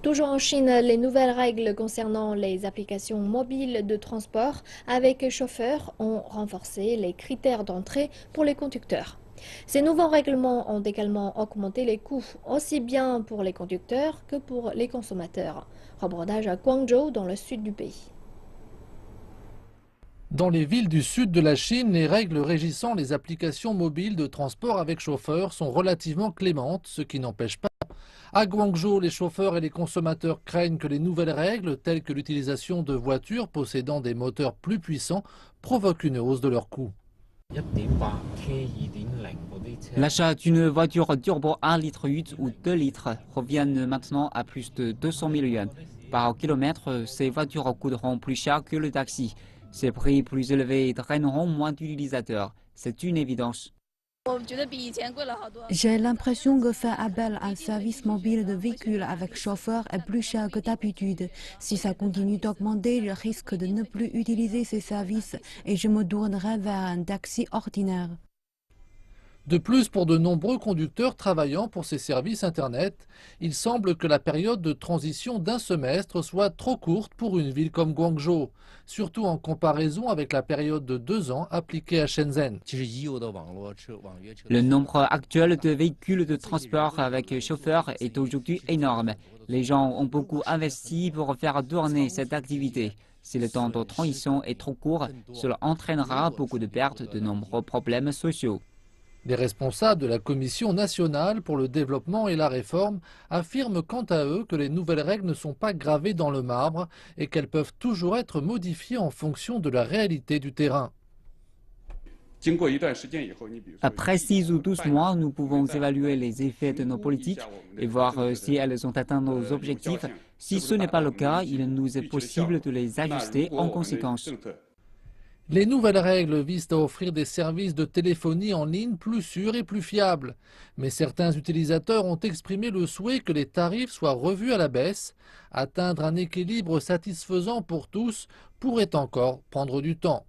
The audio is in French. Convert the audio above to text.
Toujours en Chine, les nouvelles règles concernant les applications mobiles de transport avec chauffeur ont renforcé les critères d'entrée pour les conducteurs. Ces nouveaux règlements ont également augmenté les coûts, aussi bien pour les conducteurs que pour les consommateurs. Reportage à Guangzhou, dans le sud du pays. Dans les villes du sud de la Chine, les règles régissant les applications mobiles de transport avec chauffeur sont relativement clémentes, ce qui n'empêche pas. À Guangzhou, les chauffeurs et les consommateurs craignent que les nouvelles règles, telles que l'utilisation de voitures possédant des moteurs plus puissants, provoquent une hausse de leurs coûts. L'achat d'une voiture turbo 1 litre 8 ou 2 litres revient maintenant à plus de 200 000 yuan. Par kilomètre, ces voitures coûteront plus cher que le taxi. Ces prix plus élevés draineront moins d'utilisateurs. C'est une évidence. J'ai l'impression que faire appel à un service mobile de véhicule avec chauffeur est plus cher que d'habitude. Si ça continue d'augmenter, je risque de ne plus utiliser ces services et je me tournerai vers un taxi ordinaire. De plus, pour de nombreux conducteurs travaillant pour ces services Internet, il semble que la période de transition d'un semestre soit trop courte pour une ville comme Guangzhou, surtout en comparaison avec la période de 2 ans appliquée à Shenzhen. Le nombre actuel de véhicules de transport avec chauffeur est aujourd'hui énorme. Les gens ont beaucoup investi pour faire tourner cette activité. Si le temps de transition est trop court, cela entraînera beaucoup de pertes, de nombreux problèmes sociaux. Les responsables de la Commission nationale pour le développement et la réforme affirment quant à eux que les nouvelles règles ne sont pas gravées dans le marbre et qu'elles peuvent toujours être modifiées en fonction de la réalité du terrain. Après 6 ou 12 mois, nous pouvons évaluer les effets de nos politiques et voir si elles ont atteint nos objectifs. Si ce n'est pas le cas, il nous est possible de les ajuster en conséquence. Les nouvelles règles visent à offrir des services de téléphonie en ligne plus sûrs et plus fiables. Mais certains utilisateurs ont exprimé le souhait que les tarifs soient revus à la baisse. Atteindre un équilibre satisfaisant pour tous pourrait encore prendre du temps.